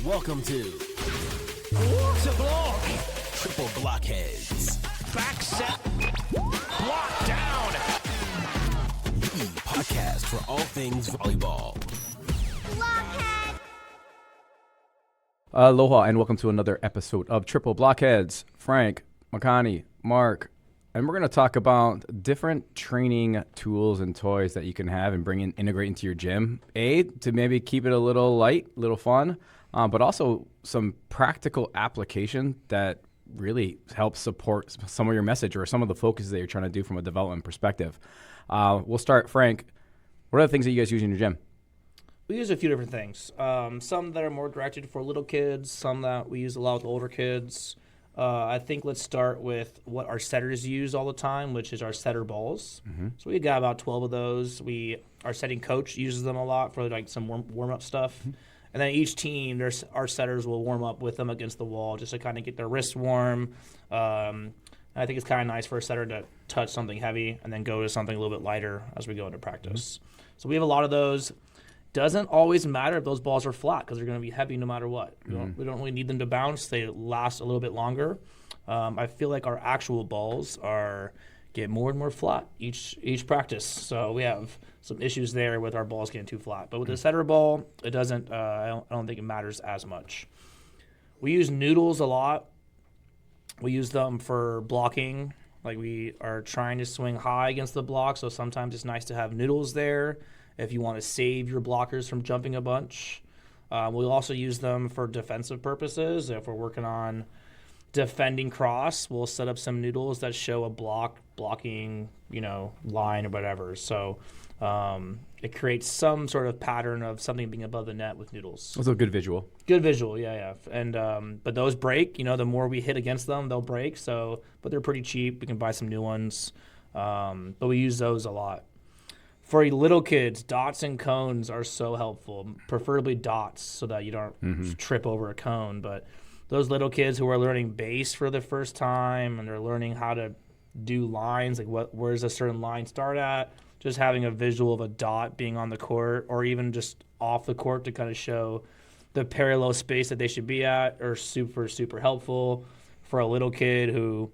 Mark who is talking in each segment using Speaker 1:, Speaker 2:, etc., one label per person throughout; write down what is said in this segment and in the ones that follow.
Speaker 1: Welcome to
Speaker 2: Block.
Speaker 1: Triple Blockheads,
Speaker 2: Back set. Block down.
Speaker 1: the podcast for all things volleyball.
Speaker 3: Aloha and welcome to another episode of Triple Blockheads. Frank, Makani, Mark, and we're going to talk about different training tools and toys that you can have and integrate into your gym. To maybe keep it a little light, a little fun, but also some practical application that really helps support some of your message or some of the focuses that you're trying to do from a development perspective. We'll start, Frank. What are the things that you guys use in your gym?
Speaker 4: We use a few different things. Some that are more directed for little kids, some that we use a lot with older kids. I think let's start with what our setters use all the time, which is our setter balls. Mm-hmm. So we got about 12 of those. Our setting coach uses them a lot for like some warm-up stuff. Mm-hmm. And then each team, our setters will warm up with them against the wall just to kind of get their wrists warm. And I think it's kind of nice for a setter to touch something heavy and then go to something a little bit lighter as we go into practice. Mm-hmm. So we have a lot of those. Doesn't always matter if those balls are flat because they're going to be heavy no matter what. We don't really need them to bounce. They last a little bit longer. I feel like our actual balls get more and more flat each practice. So we have some issues there with our balls getting too flat. But with the setter ball, it doesn't. I don't think it matters as much. We use Noodles a lot. We use them for blocking. Like we are trying to swing high against the block, so sometimes it's nice to have Noodles there if you want to save your blockers from jumping a bunch. We'll also use them for defensive purposes. If we're working on defending cross, we'll set up some Noodles that show a blocking, line or whatever. So it creates some sort of pattern of something being above the net with Noodles.
Speaker 3: Also a good visual.
Speaker 4: Good visual, yeah. And but those break. The more we hit against them, they'll break. So, but they're pretty cheap. We can buy some new ones. But we use those a lot. For little kids, dots and cones are so helpful, preferably dots so that you don't trip over a cone. But those little kids who are learning base for the first time and they're learning how to do lines, like where's a certain line start at, just having a visual of a dot being on the court or even just off the court to kind of show the parallel space that they should be at are super, super helpful. For a little kid who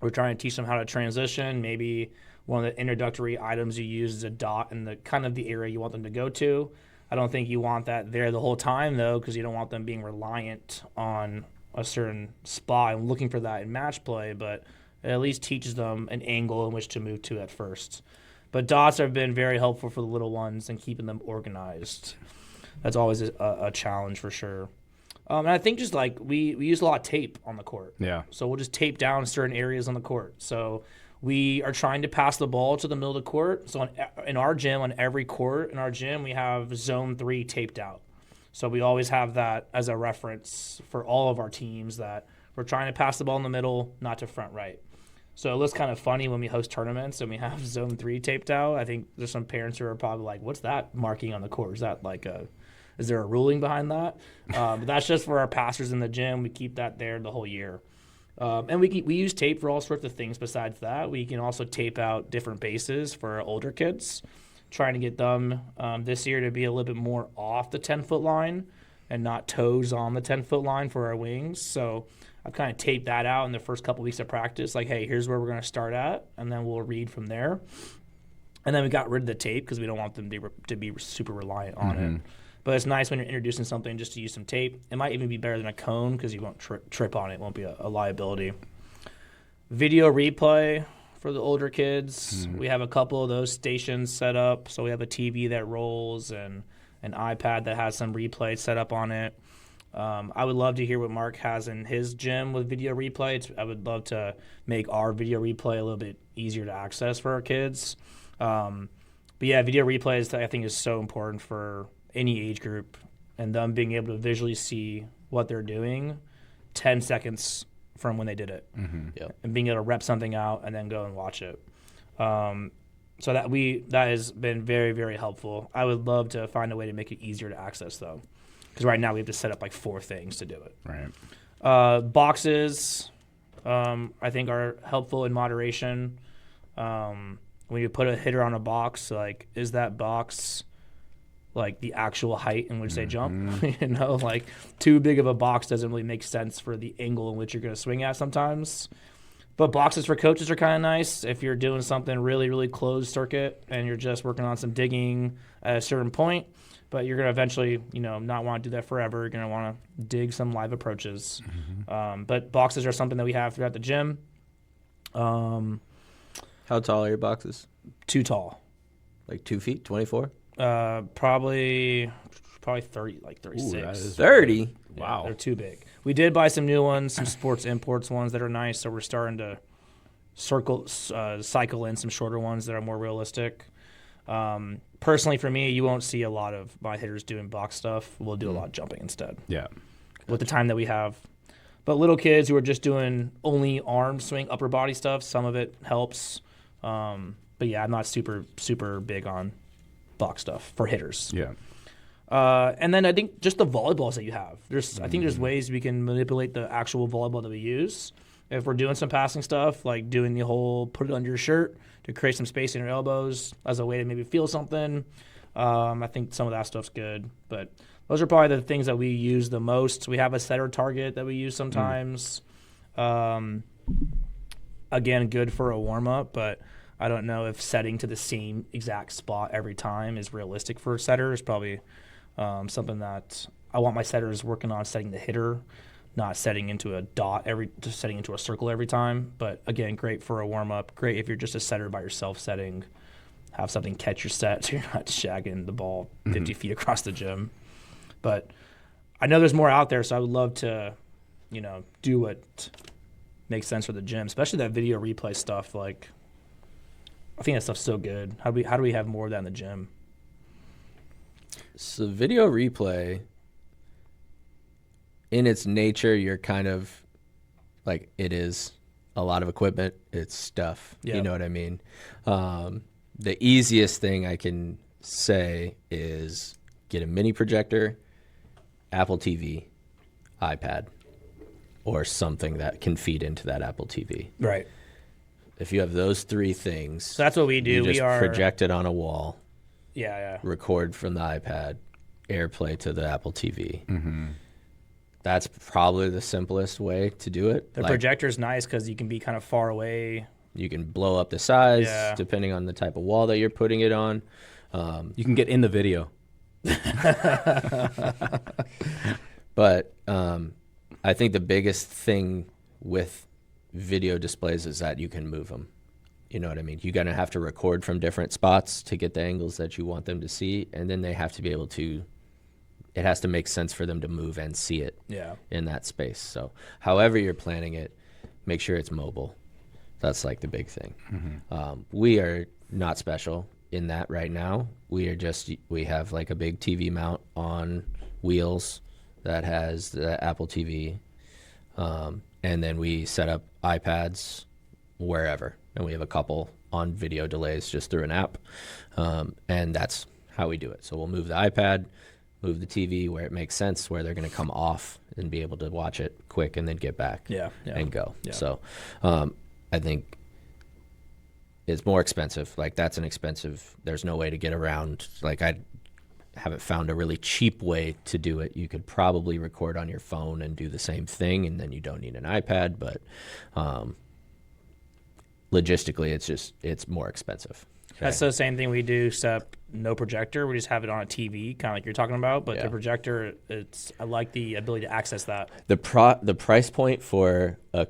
Speaker 4: we're trying to teach them how to transition, maybe one of the introductory items you use is a dot in the kind of the area you want them to go to. I don't think you want that there the whole time, though, because you don't want them being reliant on a certain spot and looking for that in match play, but it at least teaches them an angle in which to move to at first. But dots have been very helpful for the little ones and keeping them organized. That's always a challenge for sure. And I think just like we use a lot of tape on the court.
Speaker 3: Yeah.
Speaker 4: So we'll just tape down certain areas on the court. So we are trying to pass the ball to the middle of the court. So in our gym, on every court in our gym, we have zone 3 taped out. So we always have that as a reference for all of our teams that we're trying to pass the ball in the middle, not to front right. So it looks kind of funny when we host tournaments and we have zone 3 taped out. I think there's some parents who are probably like, what's that marking on the court? Is there a ruling behind that? But that's just for our passers in the gym. We keep that there the whole year. And we use tape for all sorts of things besides that. We can also tape out different bases for older kids, trying to get them this year to be a little bit more off the 10-foot line and not toes on the 10-foot line for our wings. So I've kind of taped that out in the first couple weeks of practice, like, hey, here's where we're going to start at, and then we'll read from there. And then we got rid of the tape because we don't want them to be super reliant on it. But it's nice when you're introducing something just to use some tape. It might even be better than a cone because you won't trip on it. It won't be a liability. Video replay for the older kids. We have a couple of those stations set up. So we have a TV that rolls and an iPad that has some replay set up on it. I would love to hear what Mark has in his gym with video replay. I would love to make our video replay a little bit easier to access for our kids. But yeah, video replays I think is so important for any age group, and them being able to visually see what they're doing 10 seconds from when they did it. And being able to rep something out and then go and watch it. So that has been very, very helpful. I would love to find a way to make it easier to access, though, because right now we have to set up like 4 things to do it.
Speaker 3: Right.
Speaker 4: Boxes, I think, are helpful in moderation. When you put a hitter on a box, like, is that box like the actual height in which they jump. You know, like too big of a box doesn't really make sense for the angle in which you're going to swing at sometimes. But boxes for coaches are kind of nice if you're doing something really, really closed circuit and you're just working on some digging at a certain point. But you're going to eventually, you know, not want to do that forever. You're going to want to dig some live approaches. But boxes are something that we have throughout the gym.
Speaker 5: How tall are your boxes?
Speaker 4: Too tall.
Speaker 5: Like 2 feet, 24?
Speaker 4: Probably 30, like 36.
Speaker 3: Ooh, that is
Speaker 5: 30?
Speaker 4: Yeah,
Speaker 3: Wow.
Speaker 4: they're too big. We did buy some new ones, some sports imports ones that are nice. So we're starting to cycle in some shorter ones that are more realistic. Personally, for me, you won't see a lot of my hitters doing box stuff. We'll do a lot of jumping instead
Speaker 3: Yeah.
Speaker 4: with the time that we have. But little kids who are just doing only arm swing, upper body stuff, some of it helps. But yeah, I'm not super big on box stuff for hitters.
Speaker 3: Yeah.
Speaker 4: And then I think just the volleyballs that you have. I think there's ways we can manipulate the actual volleyball that we use. If we're doing some passing stuff, like doing the whole put it under your shirt to create some space in your elbows as a way to maybe feel something. I think some of that stuff's good. But those are probably the things that we use the most. We have a setter target that we use sometimes. Again, good for a warm-up, but I don't know if setting to the same exact spot every time is realistic for a setter. It's probably something that I want my setters working on setting the hitter, not setting into a dot just setting into a circle every time. But again, great for a warm up. Great if you're just a setter by yourself setting. Have something catch your set so you're not shagging the ball 50 feet across the gym. But I know there's more out there, so I would love to, you know, do what makes sense for the gym, especially that video replay stuff. Like, I think that stuff's so good. How do we have more of that in the gym?
Speaker 5: So video replay, in its nature, you're kind of like, it is a lot of equipment. It's stuff.
Speaker 4: Yeah.
Speaker 5: You know what I mean? The easiest thing I can say is get a mini projector, Apple TV, iPad, or something that can feed into that Apple TV.
Speaker 4: Right.
Speaker 5: If you have those three things,
Speaker 4: So that's what we do.
Speaker 5: you just
Speaker 4: We are
Speaker 5: project it on a wall,
Speaker 4: Yeah.
Speaker 5: record from the iPad, AirPlay to the Apple TV. That's probably the simplest way to do it.
Speaker 4: The projector's nice because you can be kind of far away.
Speaker 5: You can blow up the size
Speaker 4: Yeah.
Speaker 5: depending on the type of wall that you're putting it on.
Speaker 3: You can get in the video.
Speaker 5: But I think the biggest thing with video displays is that you can move them. You know what I mean? You're going to have to record from different spots to get the angles that you want them to see, and then they have to be able to, it has to make sense for them to move and see it in that space. So however you're planning it, make sure it's mobile. That's like the big thing. We are not special in that right now. We have like a big TV mount on wheels that has the Apple TV. And then we set up iPads wherever. And we have a couple on video delays just through an app. And that's how we do it. So we'll move the iPad, move the TV where it makes sense, where they're going to come off and be able to watch it quick and then get back and go.
Speaker 4: Yeah.
Speaker 5: So I think it's more expensive. Like, that's an expensive, there's no way to get around. Like, I haven't found a really cheap way to do it. You could probably record on your phone and do the same thing, and then you don't need an iPad. But logistically, it's more expensive.
Speaker 4: That's the same thing we do, except no projector. We just have it on a TV, kind of like you're talking about. But the projector, I like the ability to access that.
Speaker 5: The price point for a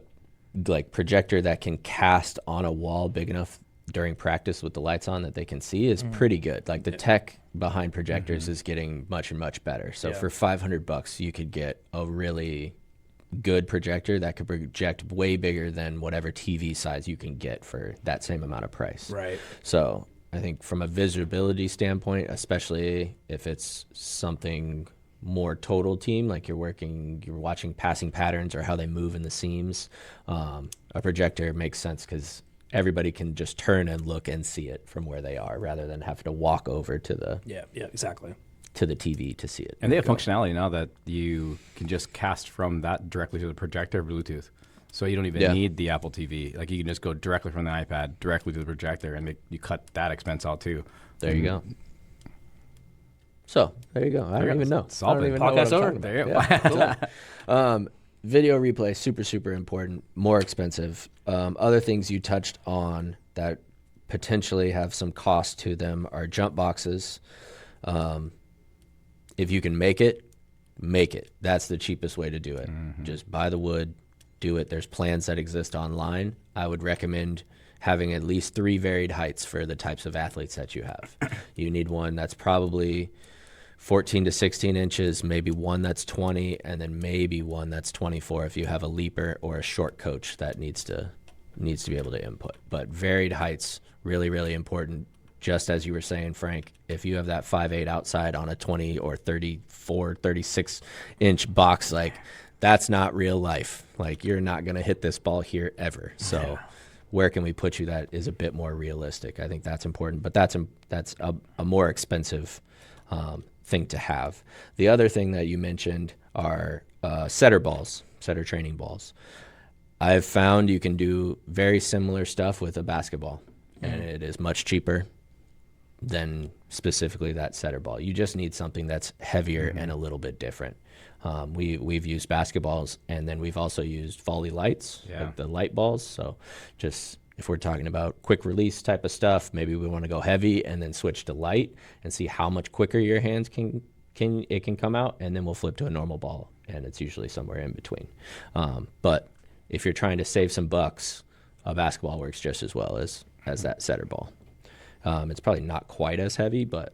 Speaker 5: projector that can cast on a wall big enough during practice with the lights on that they can see is pretty good. Like, the tech behind projectors is getting much and much better. So for $500, you could get a really good projector that could project way bigger than whatever TV size you can get for that same amount of price.
Speaker 4: Right.
Speaker 5: So I think from a visibility standpoint, especially if it's something more total team, like you're watching passing patterns or how they move in the seams, a projector makes sense because everybody can just turn and look and see it from where they are rather than having to walk over to the
Speaker 4: exactly
Speaker 5: to the TV to see it.
Speaker 3: And they have functionality now that you can just cast from that directly to the projector Bluetooth. So you don't even need the Apple TV. Like, you can just go directly from the iPad directly to the projector, and you cut that expense out too.
Speaker 5: There you go. So there you go. I don't even know.
Speaker 3: Solved
Speaker 5: I don't
Speaker 3: it.
Speaker 5: even know what
Speaker 4: Podcast
Speaker 5: I'm
Speaker 4: over.
Speaker 5: talking
Speaker 3: There you
Speaker 5: about.
Speaker 3: go.
Speaker 5: Yeah. Video replay, super, super important, more expensive. Other things you touched on that potentially have some cost to them are jump boxes. If you can make it. That's the cheapest way to do it. Just buy the wood, do it. There's plans that exist online. I would recommend having at least 3 varied heights for the types of athletes that you have. You need one that's probably 14 to 16 inches, maybe one that's 20, and then maybe one that's 24 if you have a leaper or a short coach that needs to be able to input. But varied heights, really, really important. Just as you were saying, Frank, if you have that 5'8" outside on a 20 or 34, 36-inch box, like, that's not real life. Like, you're not going to hit this ball here ever. So where can we put you that is a bit more realistic? I think that's important. But that's a more expensive thing to have. The other thing that you mentioned are setter training balls. I've found you can do very similar stuff with a basketball, and it is much cheaper than specifically that setter ball. You just need something that's heavier and a little bit different. We've used basketballs, and then we've also used volley lights, like the light balls. So just if we're talking about quick release type of stuff, maybe we want to go heavy and then switch to light and see how much quicker your hands can come out, and then we'll flip to a normal ball, and it's usually somewhere in between. But if you're trying to save some bucks, a basketball works just as well as that setter ball. It's probably not quite as heavy, but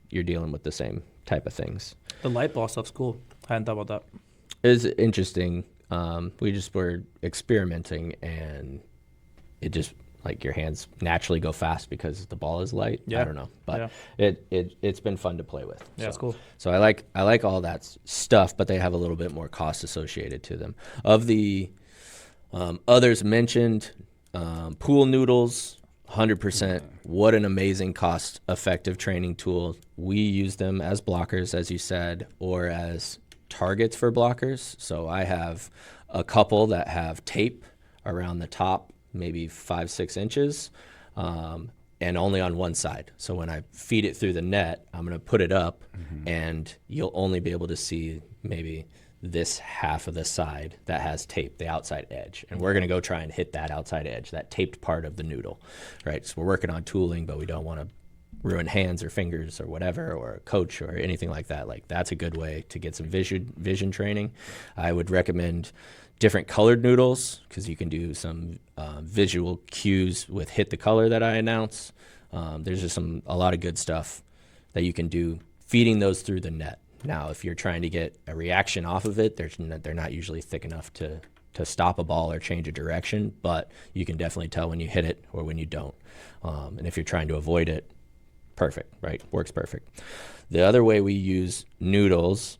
Speaker 5: you're dealing with the same type of things.
Speaker 4: The light ball stuff's cool. I hadn't thought about that.
Speaker 5: It's interesting. We just were experimenting, and it just, like, your hands naturally go fast because the ball is light.
Speaker 4: Yeah.
Speaker 5: I don't know, but it's been fun to play with.
Speaker 4: Yeah, it's cool.
Speaker 5: So I like all that stuff, but they have a little bit more cost associated to them. Of the others mentioned, pool noodles, 100%. What an amazing cost-effective training tool. We use them as blockers, as you said, or as targets for blockers. So I have a couple that have tape around the top, maybe 5-6 inches, and only on one side. So when I feed it through the net, I'm going to put it up, and you'll only be able to see maybe this half of the side that has tape, the outside edge. And we're going to go try and hit that outside edge, that taped part of the noodle, right? So we're working on tooling, but we don't want to ruin hands or fingers or whatever, or a coach or anything like that. Like, that's a good way to get some vision training. I would recommend different colored noodles, because you can do some visual cues with hit the color that I announce. There's just a lot of good stuff that you can do feeding those through the net. Now, if you're trying to get a reaction off of it, they're not usually thick enough to stop a ball or change a direction, but you can definitely tell when you hit it or when you don't. And if you're trying to avoid it, perfect, right? Works perfect. The other way we use noodles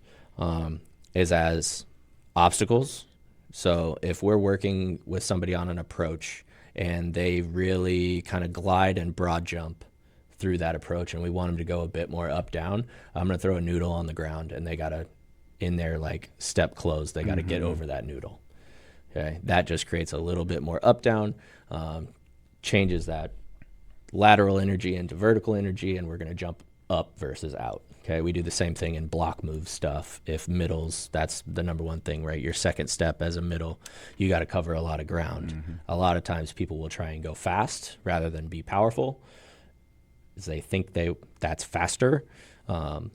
Speaker 5: is as obstacles. So if we're working with somebody on an approach and they really kind of glide and broad jump through that approach, and we want them to go a bit more up down, I'm going to throw a noodle on the ground, and they got to, in their like step close, they got to get over that noodle. Okay, that just creates a little bit more up down, changes that lateral energy into vertical energy, and we're going to jump up versus out. Okay, we do the same thing in block move stuff. If middles, that's the number one thing, right? Your second step as a middle, you got to cover a lot of ground. A lot of times people will try and go fast rather than be powerful. They think that's faster. So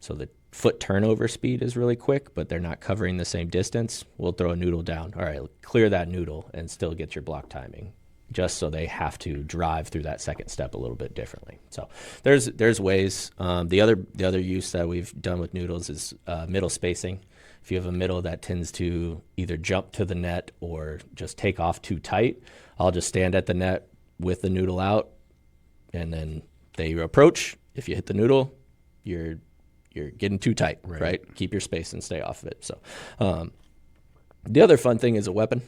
Speaker 5: the foot turnover speed is really quick, but they're not covering the same distance. We'll throw a noodle down. All right, clear that noodle and still get your block timing, just so they have to drive through that second step a little bit differently. So there's ways. The other use that we've done with noodles is middle spacing. If you have a middle that tends to either jump to the net or just take off too tight, I'll just stand at the net with the noodle out, and then they approach. If you hit the noodle, you're getting too tight, right? Keep your space and stay off of it. So the other fun thing is a weapon.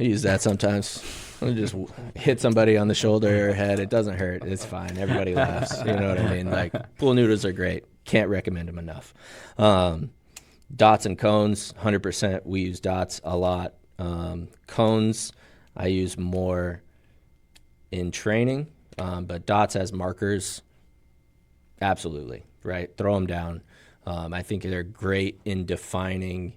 Speaker 5: I use that sometimes. I just hit somebody on the shoulder or head. It doesn't hurt. It's fine. Everybody laughs. You know what I mean? Like, pool noodles are great. Can't recommend them enough. Dots and cones, 100%. We use dots a lot. Cones, I use more in training. But dots as markers, absolutely. right? Throw them down. I think they're great in defining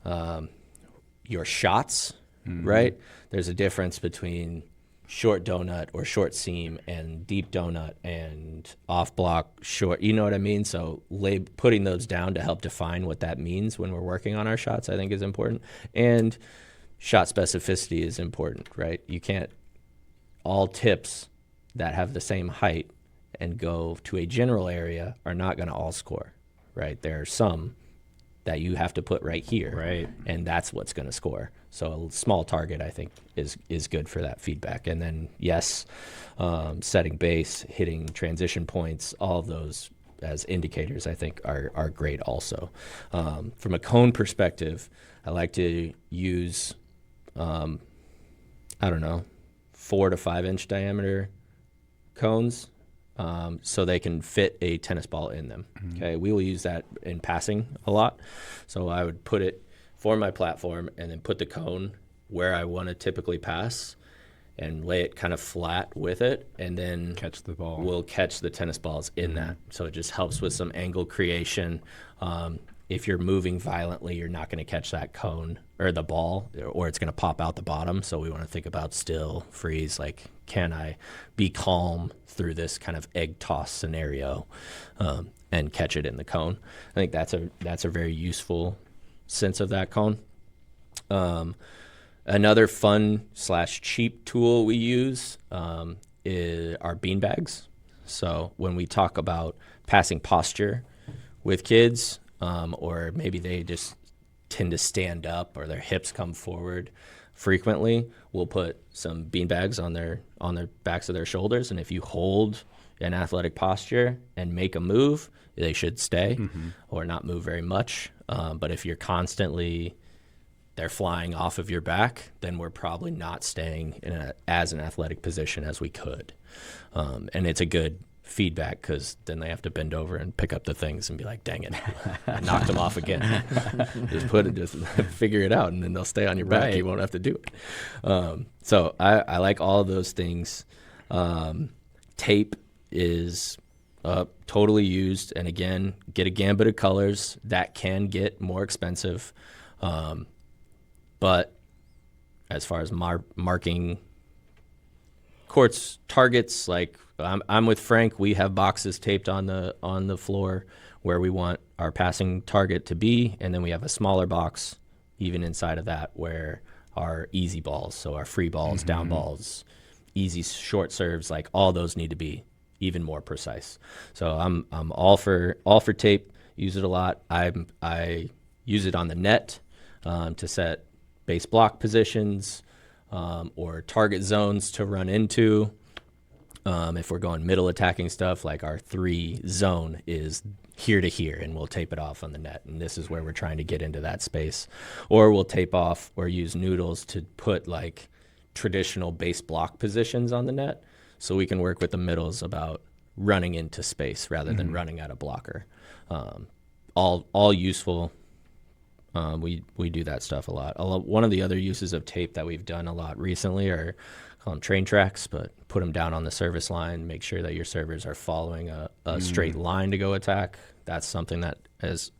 Speaker 5: your shots, right? There's a difference between short donut or short seam and deep donut and off block short, you know what I mean? So putting those down to help define what that means when we're working on our shots, I think is important. And shot specificity is important, right? You can't, all tips that have the same height and go to a general area are not going to all score, right? There are some that you have to put right here,
Speaker 3: right?
Speaker 5: And that's what's going to score. So a small target, I think, is good for that feedback. And then, yes, setting base, hitting transition points, all of those as indicators, I think, are great also. From a cone perspective, I like to use, 4 to 5 inch diameter cones. So they can fit a tennis ball in them. Okay, we will use that in passing a lot. So I would put it for my platform and then put the cone where I want to typically pass and lay it kind of flat with it, and then
Speaker 3: catch the ball.
Speaker 5: We'll catch the tennis balls in that. So it just helps with some angle creation. If you're moving violently, you're not going to catch that cone or the ball, or it's going to pop out the bottom. So we want to think about still, freeze, like, can I be calm through this kind of egg toss scenario and catch it in the cone? I think that's a very useful sense of that cone. Another fun / cheap tool we use is our bean bags. So when we talk about passing posture with kids, or maybe they just tend to stand up or their hips come forward frequently, we'll put some bean bags on their backs of their shoulders, and if you hold an athletic posture and make a move, they should stay or not move very much. But if you're constantly, they're flying off of your back, then we're probably not staying in as an athletic position as we could. And it's a good feedback, because then they have to bend over and pick up the things and be like, dang it, I knocked them off again. just figure it out, and then they'll stay on your back.
Speaker 3: Right.
Speaker 5: You won't have to do it. So I like all of those things. Tape is totally used, and again, get a gambit of colors. That can get more expensive, but as far as marking courts, targets, like I'm with Frank, we have boxes taped on the floor where we want our passing target to be, and then we have a smaller box even inside of that where our easy balls, so our free balls, down balls, easy short serves, like all those need to be even more precise. So I'm all for tape. Use it a lot. I use it on the net to set base block positions or target zones to run into. If we're going middle attacking stuff, like our 3 zone is here to here, and we'll tape it off on the net. And this is where we're trying to get into that space. Or we'll tape off or use Noodles to put like traditional base block positions on the net, so we can work with the middles about running into space rather than running at a blocker. All useful. We do that stuff a lot. One of the other uses of tape that we've done a lot recently are call them train tracks, but put them down on the service line. Make sure that your servers are following a straight line to go attack. That's something that has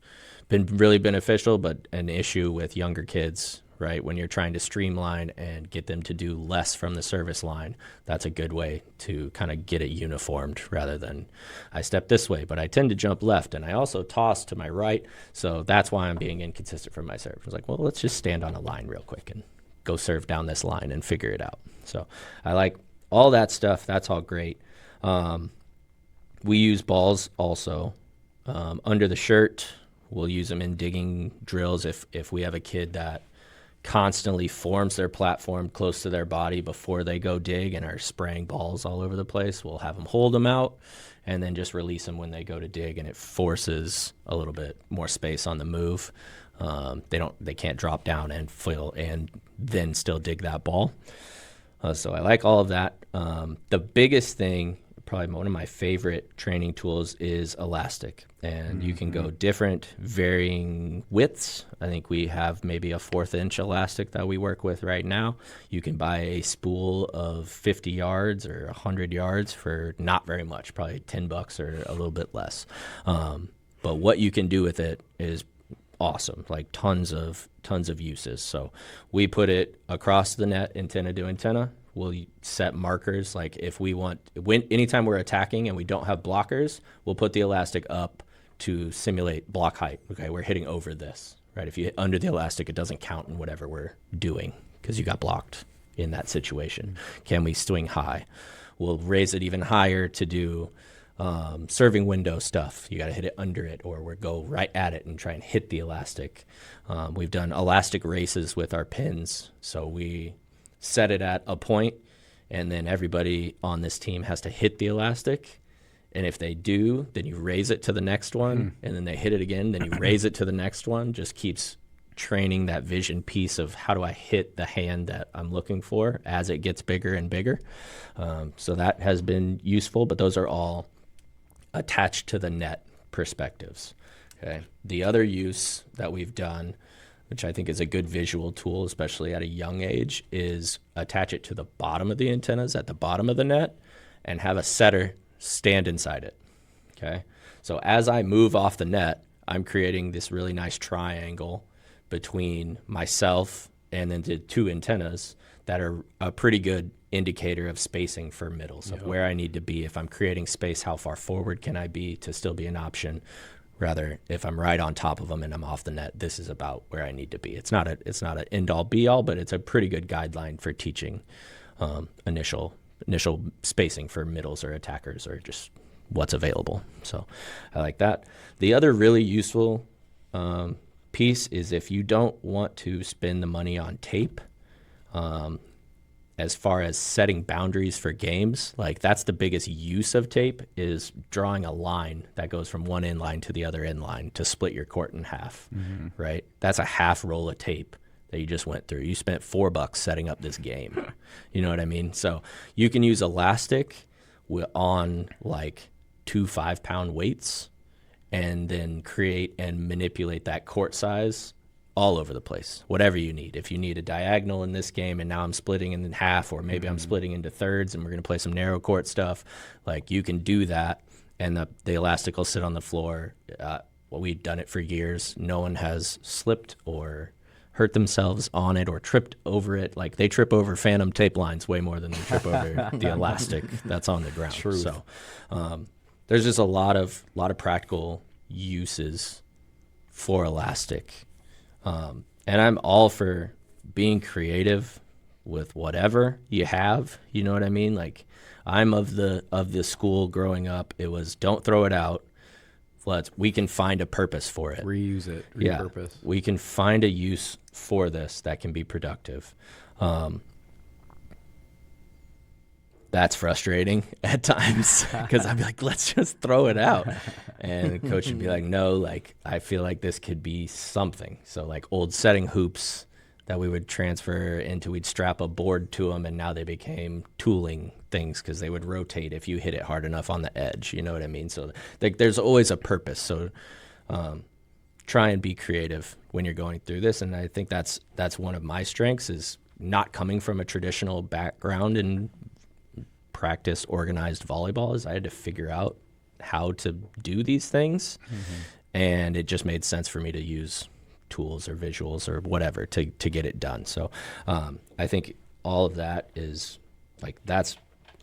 Speaker 5: been really beneficial, but an issue with younger kids, right? When you're trying to streamline and get them to do less from the service line, that's a good way to kind of get it uniformed rather than I step this way, but I tend to jump left, and I also toss to my right, so that's why I'm being inconsistent from my serve. I was like, well, let's just stand on a line real quick and go serve down this line and figure it out. So I like all that stuff. That's all great. We use balls also under the shirt. We'll use them in digging drills if we have a kid that constantly forms their platform close to their body before they go dig and are spraying balls all over the place. We'll have them hold them out and then just release them when they go to dig, and it forces a little bit more space on the move. They can't drop down and fill and then still dig that ball. So I like all of that. The biggest thing probably one of my favorite training tools is elastic. And you can go different varying widths. I think we have maybe a 1/4 inch elastic that we work with right now. You can buy a spool of 50 yards or 100 yards for not very much, probably $10 or a little bit less. But what you can do with it is awesome, like tons of uses. So we put it across the net, antenna to antenna. We'll set markers, like if we want, anytime we're attacking and we don't have blockers, we'll put the elastic up to simulate block height. Okay, we're hitting over this, right? If you hit under the elastic, it doesn't count in whatever we're doing because you got blocked in that situation. Can we swing high? We'll raise it even higher to do serving window stuff. You got to hit it under it, or we'll go right at it and try and hit the elastic. We've done elastic races with our pins. So we set it at a point, and then everybody on this team has to hit the elastic. And if they do, then you raise it to the next one, and then they hit it again, then you raise it to the next one. Just keeps training that vision piece of how do I hit the hand that I'm looking for as it gets bigger and bigger. So that has been useful, but those are all attached to the net perspectives. Okay. The other use that we've done, which I think is a good visual tool, especially at a young age, is attach it to the bottom of the antennas at the bottom of the net and have a setter stand inside it. Okay. So as I move off the net, I'm creating this really nice triangle between myself and then the two antennas that are a pretty good indicator of spacing for middles, of where I need to be. If I'm creating space, how far forward can I be to still be an option? Rather, if I'm right on top of them and I'm off the net, this is about where I need to be. It's not an end-all be-all, but it's a pretty good guideline for teaching initial spacing for middles or attackers, or just what's available. So I like that. The other really useful piece is if you don't want to spend the money on tape, as far as setting boundaries for games, like that's the biggest use of tape, is drawing a line that goes from one end line to the other end line to split your court in half, right? That's a half roll of tape that you just went through. You spent $4 setting up this game. You know what I mean? So you can use elastic on like 2 5-pound weights and then create and manipulate that court size all over the place, whatever you need. If you need a diagonal in this game and now I'm splitting in half, or maybe I'm splitting into thirds and we're going to play some narrow court stuff, like you can do that, and the elastic will sit on the floor. Well, we've done it for years. No one has slipped or hurt themselves on it or tripped over it. Like they trip over phantom tape lines way more than they trip over the elastic that's on the ground.
Speaker 3: Truth.
Speaker 5: So there's just a lot of practical uses for elastic. And I'm all for being creative with whatever you have. You know what I mean? Like I'm of the school growing up. It was don't throw it out. We can find a purpose for it.
Speaker 3: Reuse it.
Speaker 5: Yeah,
Speaker 3: Repurpose.
Speaker 5: we can find a use for this that can be productive. That's frustrating at times because I'd be like, let's just throw it out. And the coach would be like, no, like, I feel like this could be something. So like old setting hoops that we would transfer into, we'd strap a board to them, and now they became tooling things because they would rotate if you hit it hard enough on the edge. You know what I mean? So like, there's always a purpose. So try and be creative when you're going through this. And I think that's one of my strengths, is not coming from a traditional background in practice organized volleyball. Is I had to figure out how to do these things, and it just made sense for me to use tools or visuals or whatever to get it done. So I think all of that is like, that's,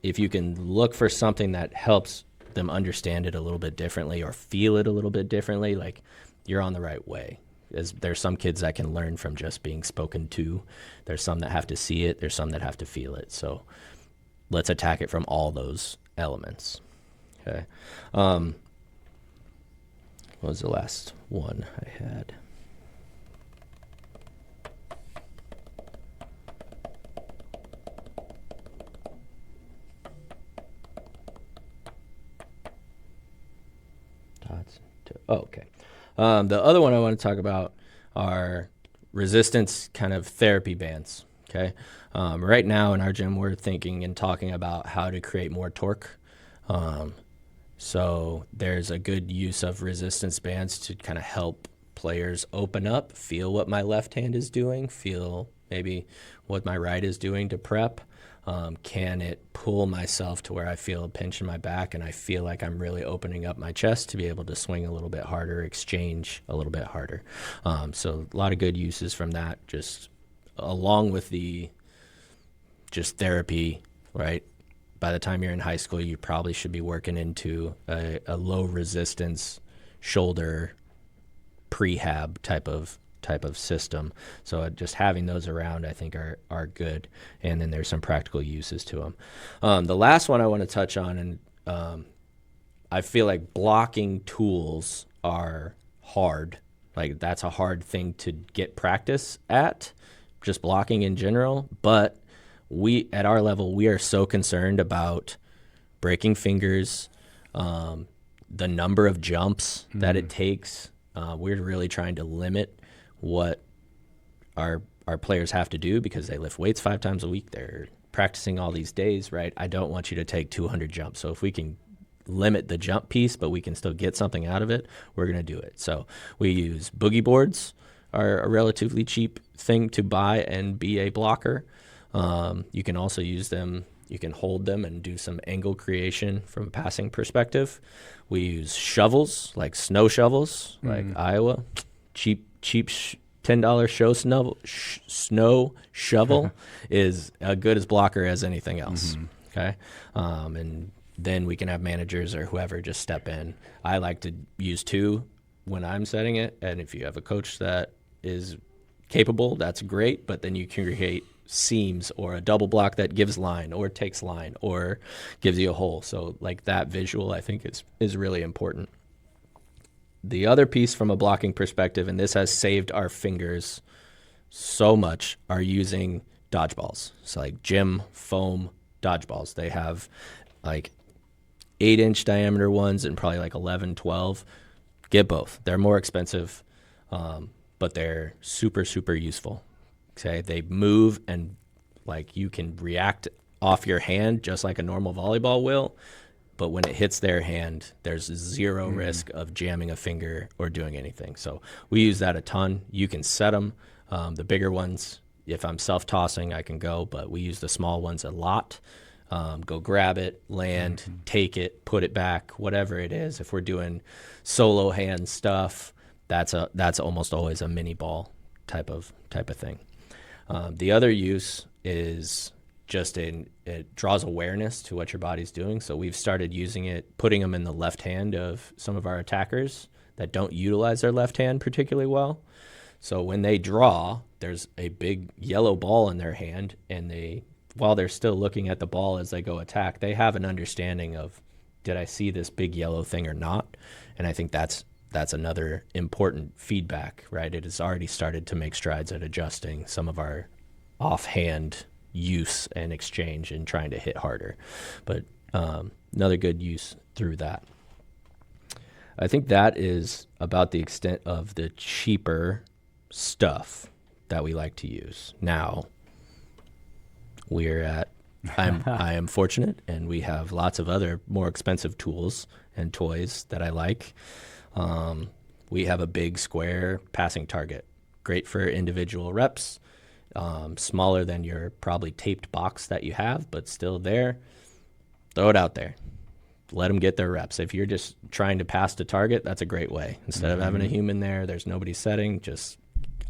Speaker 5: if you can look for something that helps them understand it a little bit differently or feel it a little bit differently, like you're on the right way. There's some kids that can learn from just being spoken to. There's some that have to see it. There's some that have to feel it. So let's attack it from all those elements. Okay. What was the last one I had? Okay. The other one I want to talk about are resistance kind of therapy bands. Okay. Right now in our gym, we're thinking and talking about how to create more torque So there's a good use of resistance bands to kind of help players open up, feel what my left hand is doing, feel maybe what my right is doing to prep. Can it pull myself to where I feel a pinch in my back and I feel like I'm really opening up my chest to be able to swing a little bit harder, exchange a little bit harder. So a lot of good uses from that, just along with the just therapy, right? By the time you're in high school, you probably should be working into a low resistance shoulder prehab type of system. So just having those around, I think, are good. And then there's some practical uses to them. The last one I want to touch on, and I feel like blocking tools are hard. Like that's a hard thing to get practice at, just blocking in general. But we, at our level, we are so concerned about breaking fingers, the number of jumps that it takes. We're really trying to limit what our players have to do because they lift weights 5 times a week. They're practicing all these days, right? I don't want you to take 200 jumps. So if we can limit the jump piece, but we can still get something out of it, we're going to do it. So we use boogie boards, are a relatively cheap thing to buy and be a blocker. You can also use them. You can hold them and do some angle creation from a passing perspective. We use shovels, like snow shovels, like Iowa. Cheap $10 snow shovel is as good as blocker as anything else. Okay, and then we can have managers or whoever just step in. I like to use 2 when I'm setting it, and if you have a coach that is capable, that's great. But then you can create seams or a double block that gives line or takes line or gives you a hole. So like that visual, I think is really important. The other piece from a blocking perspective, and this has saved our fingers so much, are using dodgeballs. So like gym foam dodgeballs. They have like 8-inch diameter ones and probably like 11, 12. Get both. They're more expensive, but they're super, super useful. Okay, they move and like you can react off your hand just like a normal volleyball will. But when it hits their hand, there's zero risk of jamming a finger or doing anything. So we use that a ton. You can set them. The bigger ones, if I'm self-tossing, I can go, but we use the small ones a lot. Go grab it, land, take it, put it back, whatever it is. If we're doing solo hand stuff, that's almost always a mini ball type of thing. The other use is just it draws awareness to what your body's doing. So we've started using it, putting them in the left hand of some of our attackers that don't utilize their left hand particularly well. So when they draw, there's a big yellow ball in their hand, and while they're still looking at the ball as they go attack, they have an understanding of, did I see this big yellow thing or not? And I think that's another important feedback, right? It has already started to make strides at adjusting some of our offhand use and exchange and trying to hit harder. But another good use through that. I think that is about the extent of the cheaper stuff that we like to use. Now, I am fortunate, and we have lots of other more expensive tools and toys that I like. We have a big square passing target, great for individual reps. Smaller than your probably taped box that you have, but still there. Throw it out there. Let them get their reps. If you're just trying to pass the target, that's a great way. Instead of having a human there's nobody setting, just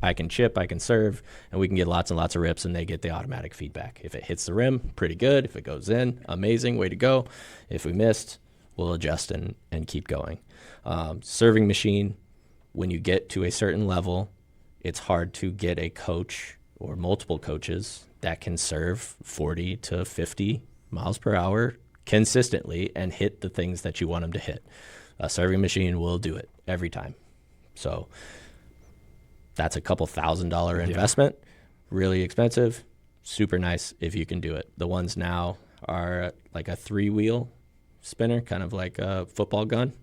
Speaker 5: I can chip, I can serve, and we can get lots and lots of rips, and they get the automatic feedback. If it hits the rim, pretty good. If it goes in, amazing, way to go. If we missed, we'll adjust and keep going. Serving machine, when you get to a certain level, it's hard to get a coach or multiple coaches that can serve 40 to 50 miles per hour consistently and hit the things that you want them to hit. A serving machine will do it every time. So that's a couple $1,000 investment, really expensive, super nice if you can do it. The ones now are like a 3-wheel spinner, kind of like a football gun.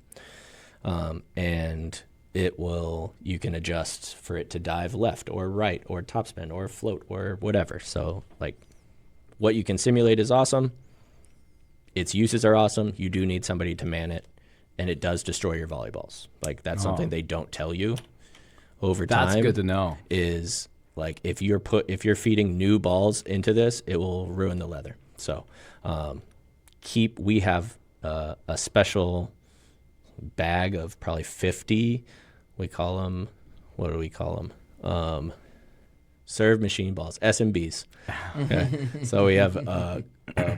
Speaker 5: And you can adjust for it to dive left or right or topspin or float or whatever. So like what you can simulate is awesome. its uses are awesome. You do need somebody to man it, and it does destroy your volleyballs. Like, that's something they don't tell you over time.
Speaker 3: That's good to know.
Speaker 5: Is like, if you're feeding new balls into this, it will ruin the leather. So we have a special bag of probably 50. We call them, what do we call them? Serve machine balls, SMBs. Okay. So we have a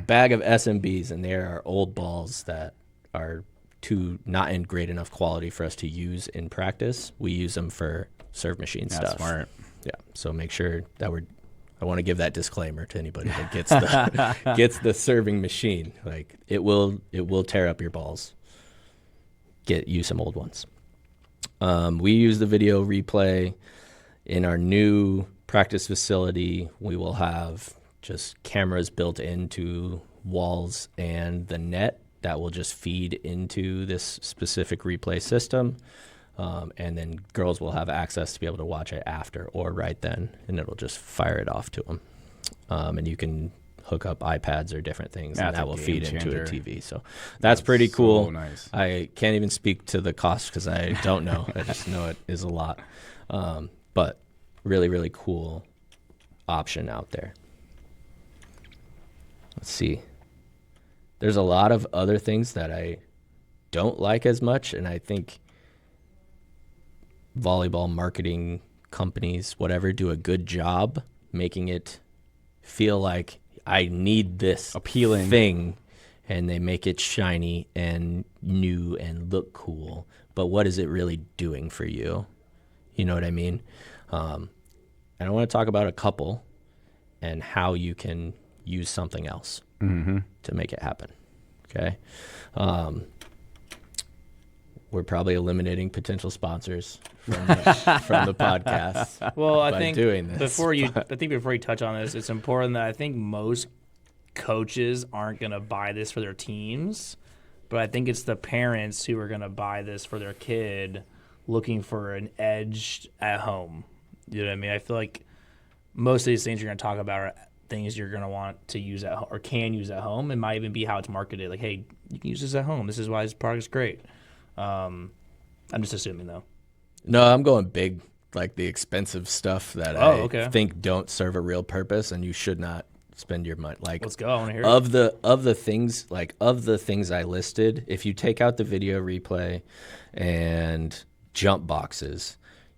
Speaker 5: bag of SMBs, and they are old balls that are not in great enough quality for us to use in practice. We use them for serve machine
Speaker 3: That's
Speaker 5: stuff.
Speaker 3: smart.
Speaker 5: Yeah. So make sure that I want to give that disclaimer to anybody that gets the serving machine. Like, it will tear up your balls. Get you some old ones. We use the video replay in our new practice facility. We will have just cameras built into walls and the net that will just feed into this specific replay system. And then girls will have access to be able to watch it after or right then, and it'll just fire it off to them. And you can hook up iPads or different things, and that will feed into a TV. So that's pretty cool.
Speaker 3: So nice.
Speaker 5: I can't even speak to the cost because I don't know. I just know it is a lot. But really, really cool option out there. Let's see. There's a lot of other things that I don't like as much, and I think volleyball marketing companies, whatever, do a good job making it feel like I need this
Speaker 3: appealing
Speaker 5: thing, and they make it shiny and new and look cool. But what is it really doing for you? You know what I mean? And I want to talk about a couple and how you can use something else to make it happen. Okay. We're probably eliminating potential sponsors from the podcast.
Speaker 4: Well, I
Speaker 5: by
Speaker 4: think
Speaker 5: doing this.
Speaker 4: before you touch on this, it's important that I think most coaches aren't going to buy this for their teams, but I think it's the parents who are going to buy this for their kid, looking for an edge at home. You know what I mean? I feel like most of these things you're going to talk about are things you're going to want to use at home or can use at home. It might even be how it's marketed. Like, hey, you can use this at home. This is why this product's great. I'm just assuming, though.
Speaker 5: No, I'm going big, like the expensive stuff that I think don't serve a real purpose, and you should not spend your money. Like,
Speaker 4: let's go. I want to hear
Speaker 5: of the things I listed. If you take out the video replay and jump boxes,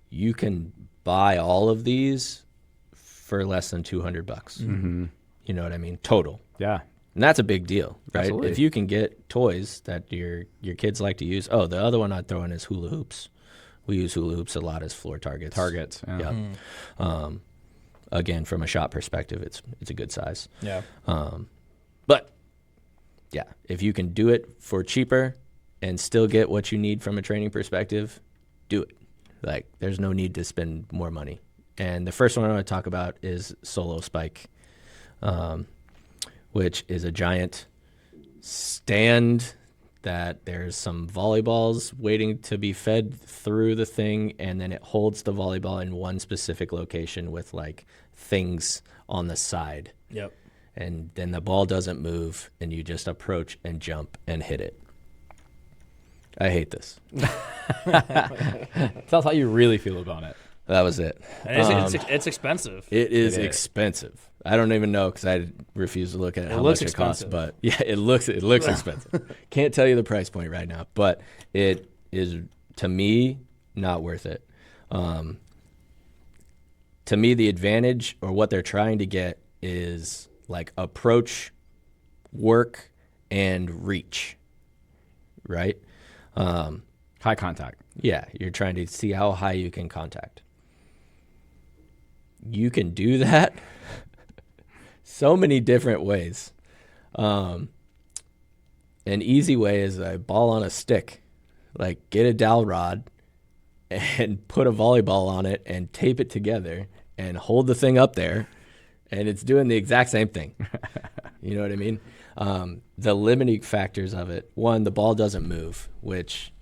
Speaker 5: you can buy all of these for less than $200. Mm-hmm. You know what I mean? Total.
Speaker 3: Yeah.
Speaker 5: And that's a big deal, right?
Speaker 3: Absolutely.
Speaker 5: If you can get toys that your kids like to use. Oh, the other one I'd throw in is hula hoops. We use hula hoops a lot as floor targets.
Speaker 3: Yeah.
Speaker 5: Again, from a shot perspective, it's a good size.
Speaker 4: Yeah.
Speaker 5: But yeah, if you can do it for cheaper and still get what you need from a training perspective, do it. Like, there's no need to spend more money. And the first one I want to talk about is Solo Spike, which is a giant stand that there's some volleyballs waiting to be fed through the thing, and then it holds the volleyball in one specific location with like things on the side.
Speaker 4: Yep.
Speaker 5: And then the ball doesn't move, and you just approach and jump and hit it. I hate this.
Speaker 3: Tell us how you really feel about it.
Speaker 5: That was it.
Speaker 4: And it's expensive.
Speaker 5: It is expensive. I don't even know because I refuse to look at how much it costs. But yeah, it looks expensive. Can't tell you the price point right now, but it is, to me, not worth it. To me, the advantage or what they're trying to get is like approach, work, and reach, right?
Speaker 3: High contact.
Speaker 5: Yeah, you're trying to see how high you can contact. You can do that so many different ways. An easy way is a ball on a stick. Like, get a dowel rod and put a volleyball on it and tape it together and hold the thing up there, and it's doing the exact same thing. You know what I mean? The limiting factors of it, one, the ball doesn't move, which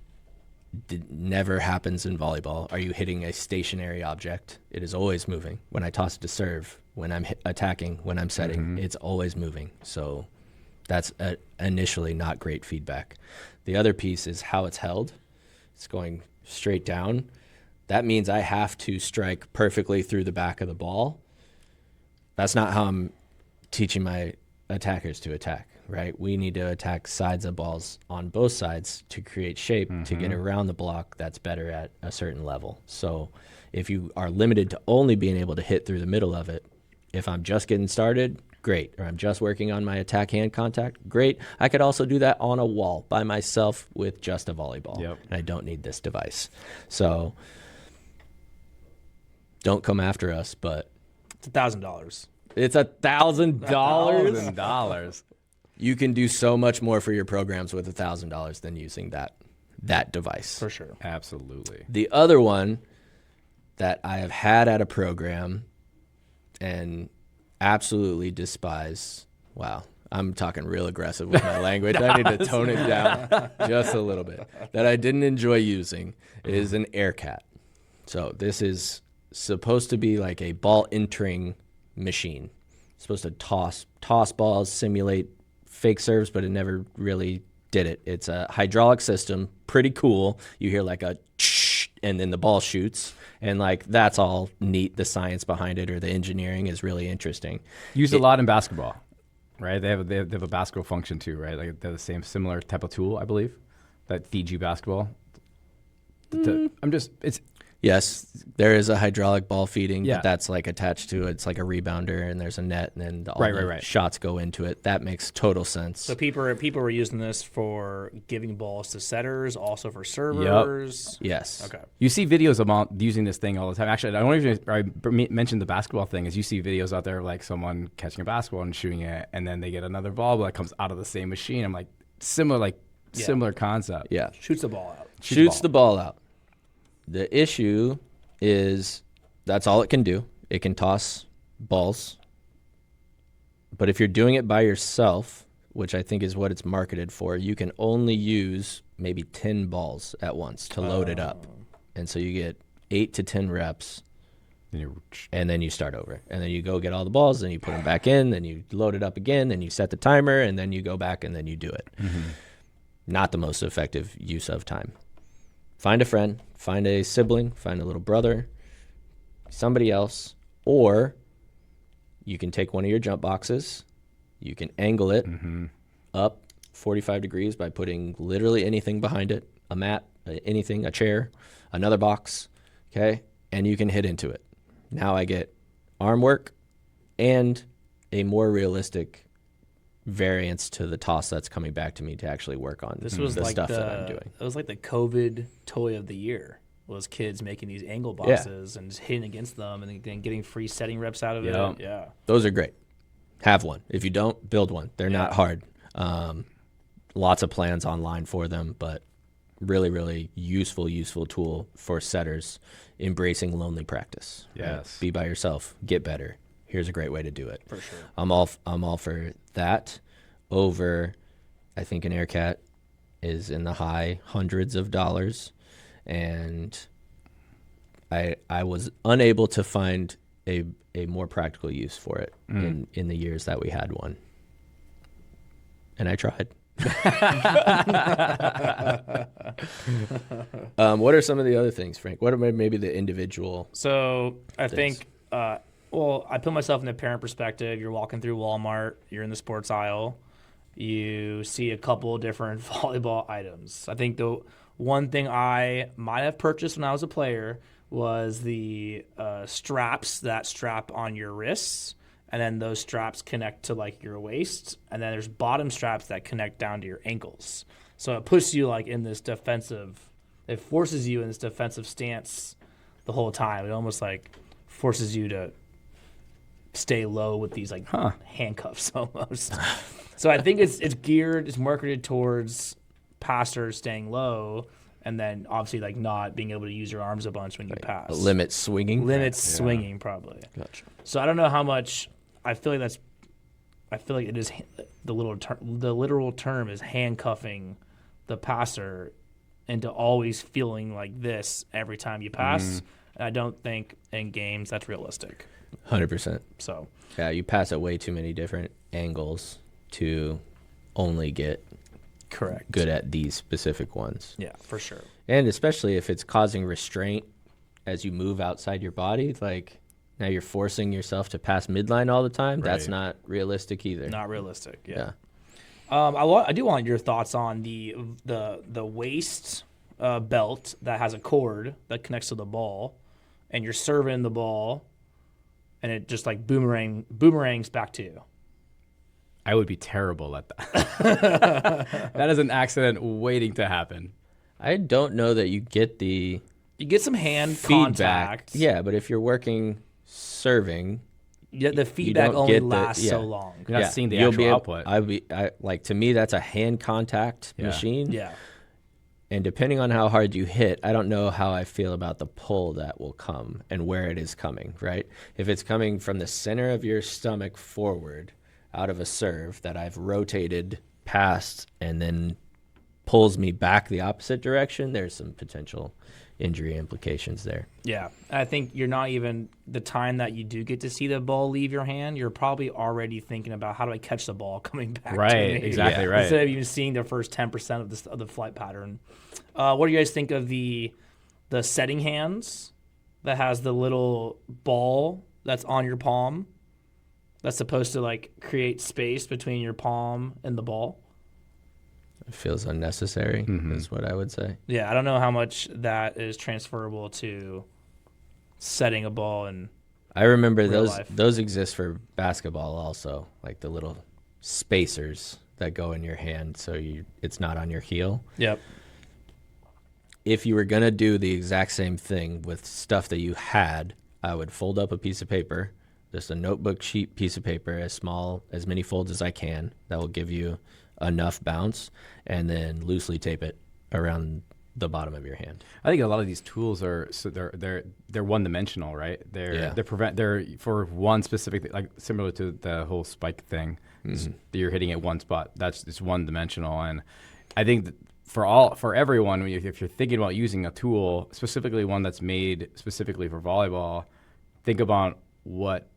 Speaker 5: never happens in volleyball. Are you hitting a stationary object? It is always moving. When I toss it to serve, when I'm attacking, when I'm setting, it's always moving. So That's initially not great feedback. The other piece is how it's held. It's going straight down. That means I have to strike perfectly through the back of the ball. That's not how I'm teaching my attackers to attack, right? We need to attack sides of balls on both sides to create shape to get around the block that's better at a certain level. So if you are limited to only being able to hit through the middle of it, if I'm just getting started, great. Or I'm just working on my attack hand contact, great. I could also do that on a wall by myself with just a volleyball.
Speaker 3: Yep.
Speaker 5: And I don't need this device. So don't come after us, but
Speaker 4: It's $1,000.
Speaker 5: it's $1,000.
Speaker 3: $1,000.
Speaker 5: You can do so much more for your programs with $1,000 than using that device.
Speaker 4: For sure.
Speaker 3: Absolutely.
Speaker 5: The other one that I have had at a program and absolutely despise. Wow, I'm talking real aggressive with my language. I need to tone it down just a little bit. That I didn't enjoy using is an Air Catt. So this is supposed to be like a ball entering machine. It's supposed to toss balls, simulate fake serves, but it never really did it. It's a hydraulic system, pretty cool. You hear like a and then the ball shoots, and like that's all neat. The science behind it or the engineering is really interesting.
Speaker 3: Used a lot in basketball, right? They have a basketball function too, right? Like they're the same similar type of tool, I believe. That Fiji basketball.
Speaker 5: Yes, there is a hydraulic ball feeding,
Speaker 3: Yeah.
Speaker 5: but that's like attached to it. It's like a rebounder, and there's a net, and then all
Speaker 3: Right,
Speaker 5: the
Speaker 3: right.
Speaker 5: shots go into it. That makes total sense.
Speaker 4: So people were using this for giving balls to setters, also for servers.
Speaker 5: Yes.
Speaker 4: Okay.
Speaker 3: You see videos about using this thing all the time. Actually, I don't even I mentioned the basketball thing. Is you see videos out there of like someone catching a basketball and shooting it, and then they get another ball that comes out of the same machine. I'm like similar concept.
Speaker 5: Yeah.
Speaker 4: Shoots the ball out.
Speaker 5: Shoots the ball out. The issue is that's all it can do. It can toss balls. But if you're doing it by yourself, which I think is what it's marketed for, you can only use maybe 10 balls at once to load it up. And so you get 8 to 10 reps, and then you start over. And then you go get all the balls, then you put them back in, then you load it up again, then you set the timer, and then you go back and then you do it. Not the most effective use of time. Find a friend, find a sibling, find a little brother, somebody else, or you can take one of your jump boxes, you can angle it up 45 degrees by putting literally anything behind it, a mat, anything, a chair, another box, okay, and you can hit into it. Now I get arm work and a more realistic variance to the toss that's coming back to me to actually work on
Speaker 4: This was
Speaker 5: the
Speaker 4: like
Speaker 5: stuff that I'm doing.
Speaker 4: It was like the COVID toy of the year. Was kids making these angle boxes and just hitting against them and then getting free setting reps out of
Speaker 3: Yeah.
Speaker 4: it. Yeah.
Speaker 5: Those are great. Have one. If you don't, build one. They're not hard. Lots of plans online for them, but really, really useful tool for setters embracing lonely practice. right?
Speaker 3: Yes.
Speaker 5: Be by yourself. Get better. Here's a great way to do it.
Speaker 4: For sure.
Speaker 5: I'm all for that. Over, I think an Air Catt is in the high hundreds of dollars, and I was unable to find a more practical use for it in the years that we had one. And I tried. What are some of the other things, Frank? What are maybe the individual?
Speaker 4: So I
Speaker 5: things?
Speaker 4: think, I put myself in the parent perspective. You're walking through Walmart, you're in the sports aisle, you see a couple of different volleyball items. I think the one thing I might have purchased when I was a player was the straps that strap on your wrists, and then those straps connect to like your waist, and then there's bottom straps that connect down to your ankles. So it puts you like in this defensive, it forces you in this defensive stance the whole time. It almost like forces you to stay low with these like handcuffs almost. So I think it's marketed towards passers staying low, and then obviously like not being able to use your arms a bunch when you pass.
Speaker 5: Limit swinging?
Speaker 4: Swinging probably.
Speaker 5: Gotcha.
Speaker 4: So I don't know how much. I feel like it is the literal term is handcuffing the passer into always feeling like this every time you pass. And I don't think in games that's realistic.
Speaker 5: 100%.
Speaker 4: So
Speaker 5: Yeah, you pass at way too many different angles to only get
Speaker 4: Correct.
Speaker 5: good at these specific ones.
Speaker 4: Yeah, for sure.
Speaker 5: And especially if it's causing restraint as you move outside your body, like now you're forcing yourself to pass midline all the time. That's
Speaker 3: Right.
Speaker 5: not realistic either.
Speaker 4: Not realistic.
Speaker 5: Yeah.
Speaker 4: I do want your thoughts on the waist belt that has a cord that connects to the ball, and you're serving the ball, and it just like boomerangs back to you.
Speaker 3: I would be terrible at that. That is an accident waiting to happen.
Speaker 5: I don't know that you get the
Speaker 4: You get some hand
Speaker 5: feedback.
Speaker 4: contact.
Speaker 5: Yeah, but if you're working serving,
Speaker 4: The feedback
Speaker 5: don't
Speaker 4: only
Speaker 5: get the-
Speaker 4: lasts
Speaker 5: yeah.
Speaker 4: so long.
Speaker 3: You're not seeing the
Speaker 5: you'll
Speaker 3: actual
Speaker 5: be able-
Speaker 3: output.
Speaker 5: I like, to me, that's a hand contact
Speaker 3: Yeah.
Speaker 5: machine.
Speaker 4: Yeah.
Speaker 5: And depending on how hard you hit, I don't know how I feel about the pull that will come and where it is coming, right? If it's coming from the center of your stomach forward out of a serve that I've rotated past and then pulls me back the opposite direction, there's some potential injury implications there.
Speaker 4: Yeah, I think you're not even the time that you do get to see the ball leave your hand. You're probably already thinking about how do I catch the ball coming back. To
Speaker 3: Right,
Speaker 4: me?
Speaker 3: exactly right.
Speaker 4: Instead of even seeing the first 10% of the flight pattern. What do you guys think of the setting hands that has the little ball that's on your palm that's supposed to like create space between your palm and the ball?
Speaker 5: It feels unnecessary, is what I would say.
Speaker 4: Yeah, I don't know how much that is transferable to setting a ball and.
Speaker 5: I remember
Speaker 4: Real life.
Speaker 5: those exist for basketball also, like the little spacers that go in your hand so it's not on your heel.
Speaker 4: Yep.
Speaker 5: If you were going to do the exact same thing with stuff that you had, I would fold up a piece of paper, just a notebook sheet piece of paper, as many folds as I can. That will give you enough bounce, and then loosely tape it around the bottom of your hand.
Speaker 3: I think a lot of these tools are they're one dimensional, right? They're for one specific thing, like similar to the whole spike thing. You're hitting at one spot. It's one dimensional, and I think that for everyone, if you're thinking about using a tool, specifically one that's made specifically for volleyball, think about what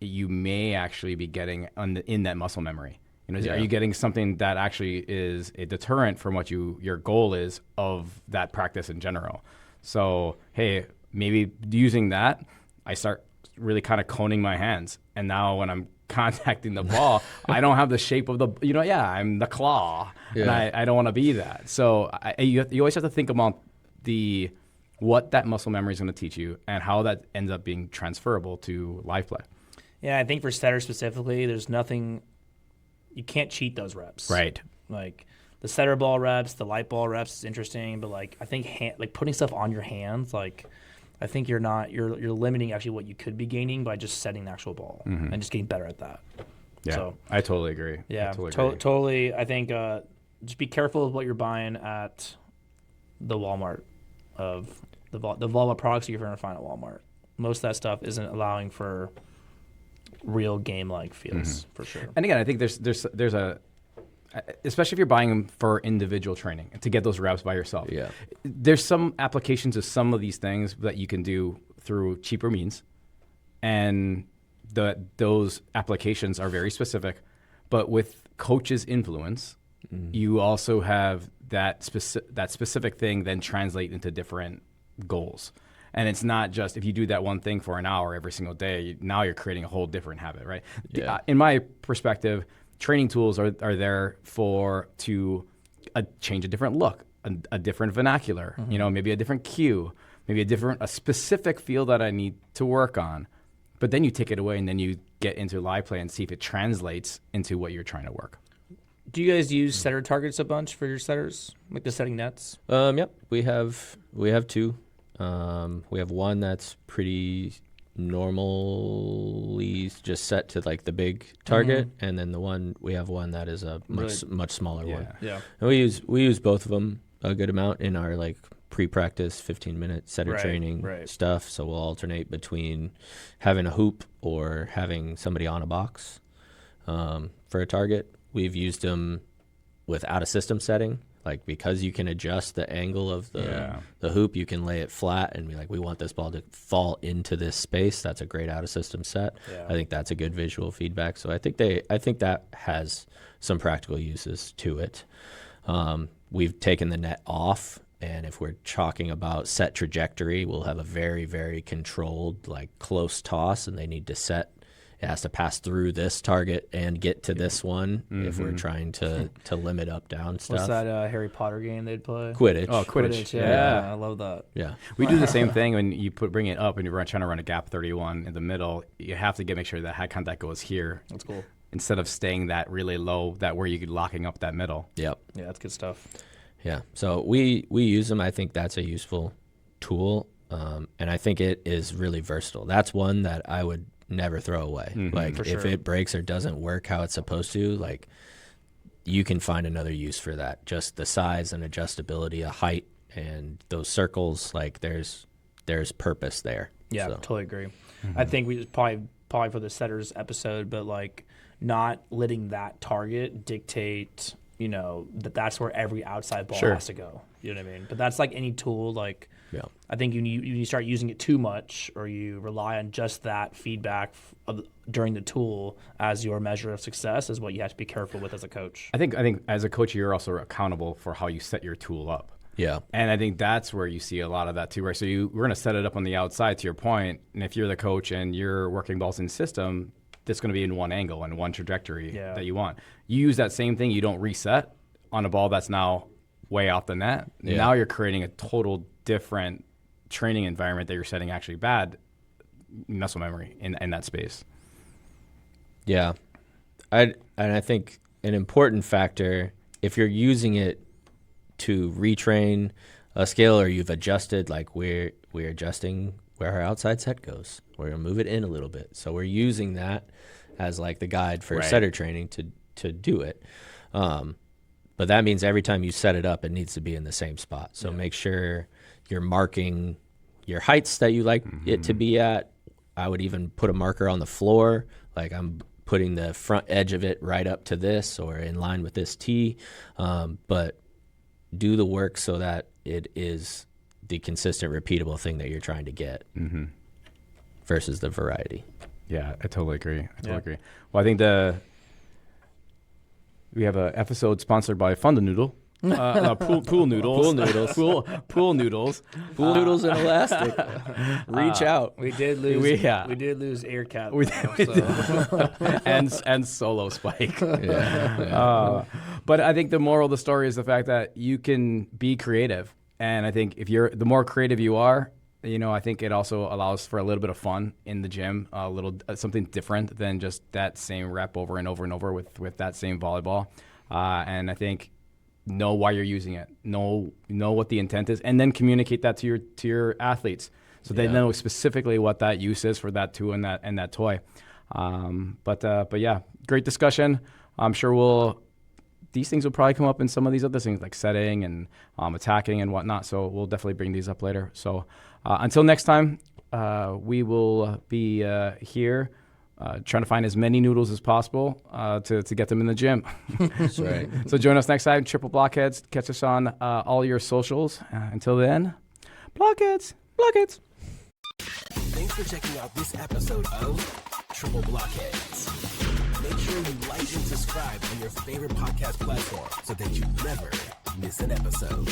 Speaker 3: you may actually be getting in that muscle memory. Are you getting something that actually is a deterrent from what your goal is of that practice in general? So, hey, maybe using that, I start really kind of coning my hands. And now when I'm contacting the ball, I don't have the shape of I'm the claw. And I don't want to be that. So you always have to think about what that muscle memory is going to teach you and how that ends up being transferable to live play.
Speaker 4: Yeah, I think for setters specifically, there's nothing. You can't cheat those reps.
Speaker 3: Right.
Speaker 4: Like the setter ball reps, the light ball reps is interesting, but like I think putting stuff on your hands, like I think you're limiting actually what you could be gaining by just setting the actual ball and just getting better at that.
Speaker 3: Yeah,
Speaker 4: So,
Speaker 3: I totally agree.
Speaker 4: yeah,
Speaker 3: I totally agree.
Speaker 4: totally. I think just be careful of what you're buying at the Walmart of the Volleyball products you're going to find at Walmart. Most of that stuff isn't allowing for real game-like feels for sure.
Speaker 3: And again, I think there's a, especially if you're buying them for individual training to get those reps by yourself.
Speaker 5: Yeah.
Speaker 3: There's some applications of some of these things that you can do through cheaper means, and those applications are very specific. But with coach's influence, you also have that specific thing then translate into different goals. And it's not just if you do that one thing for an hour every single day, now you're creating a whole different habit, right?
Speaker 5: Yeah.
Speaker 3: In my perspective, training tools are there to change a different look, a different vernacular, maybe a different cue, maybe a specific feel that I need to work on. But then you take it away and then you get into live play and see if it translates into what you're trying to work.
Speaker 4: Do you guys use setter targets a bunch for your setters, like the setting nets?
Speaker 5: Yep, we have two. We have one that's pretty normally just set to like the big target, and then we have one that is a much smaller one.
Speaker 4: Yeah.
Speaker 5: And we use both of them a good amount in our like pre-practice 15-minute setter training stuff. So we'll alternate between having a hoop or having somebody on a box for a target. We've used them without a system setting. Like, because you can adjust the angle of the hoop, you can lay it flat and be like, we want this ball to fall into this space. That's a great out of system set.
Speaker 4: Yeah.
Speaker 5: I think that's a good visual feedback. So I think that has some practical uses to it. We've taken the net off, and if we're talking about set trajectory, we'll have a very, very controlled, like, close toss, and they need to set. It has to pass through this target and get to this one if we're trying to limit up down stuff.
Speaker 4: What's that Harry Potter game they'd play?
Speaker 5: Quidditch.
Speaker 3: Oh, Quidditch.
Speaker 4: Yeah, I love that.
Speaker 5: Yeah.
Speaker 3: We do the same thing when you bring it up and you're trying to run a gap 31 in the middle. You have to make sure that high contact goes here.
Speaker 4: That's cool.
Speaker 3: Instead of staying that really low, that where you're locking up that middle.
Speaker 5: Yep.
Speaker 4: Yeah, that's good stuff.
Speaker 5: Yeah. So we use them. I think that's a useful tool, and I think it is really versatile. That's one that I would never throw away. Like, if it breaks or doesn't work how it's supposed to, like, you can find another use for that. Just the size and adjustability, a height, and those circles. Like, there's purpose there.
Speaker 4: Yeah,
Speaker 5: So,
Speaker 4: totally agree. I think we just probably for the setters episode, but like not letting that target dictate, that's where every outside ball has to go. You know what I mean? But that's like any tool. Like,
Speaker 5: yeah.
Speaker 4: I think you start using it too much, or you rely on just that feedback during the tool as your measure of success, is what you have to be careful with as a coach.
Speaker 3: I think as a coach, you're also accountable for how you set your tool up.
Speaker 5: Yeah.
Speaker 3: And I think that's where you see a lot of that too, right? So we're going to set it up on the outside, to your point, and if you're the coach and you're working balls in system, that's going to be in one angle and one trajectory that you want. You use that same thing, you don't reset on a ball that's now way off the net.
Speaker 5: Yeah.
Speaker 3: Now you're creating a total different training environment that you're setting actually bad muscle memory in that space.
Speaker 5: Yeah. And I think an important factor, if you're using it to retrain a skill, or you've adjusted, like we're adjusting where our outside set goes, we're going to move it in a little bit. So we're using that as like the guide for setter training to do it. But that means every time you set it up, it needs to be in the same spot. So make sure you're marking your heights that you like it to be at. I would even put a marker on the floor, like I'm putting the front edge of it right up to this or in line with this tee. But do the work so that it is the consistent, repeatable thing that you're trying to get versus the variety.
Speaker 3: Yeah, I totally agree. Agree. Well, I think we have an episode sponsored by Fund a Noodle. Pool noodles.
Speaker 5: Pool noodles.
Speaker 3: Pool noodles.
Speaker 5: Pool noodles and elastic. Reach out.
Speaker 4: We did lose. We did lose Air Catt,
Speaker 3: and solo spike. But I think the moral of the story is the fact that you can be creative, and I think the more creative you are, I think it also allows for a little bit of fun in the gym, a little something different than just that same rep over and over and over with that same volleyball. And I think know why you're using it, know what the intent is, and then communicate that to your athletes so they know specifically what that use is for that tool and that toy. But yeah, great discussion. I'm sure these things will probably come up in some of these other things like setting and attacking and whatnot. So we'll definitely bring these up later. So until next time, we will be here trying to find as many noodles as possible to get them in the gym.
Speaker 5: That's right.
Speaker 3: So join us next time, Triple Blockheads. Catch us on all your socials. Until then, Blockheads.
Speaker 1: Thanks for checking out this episode of Triple Blockheads. Make sure you like and subscribe on your favorite podcast platform so that you never miss an episode.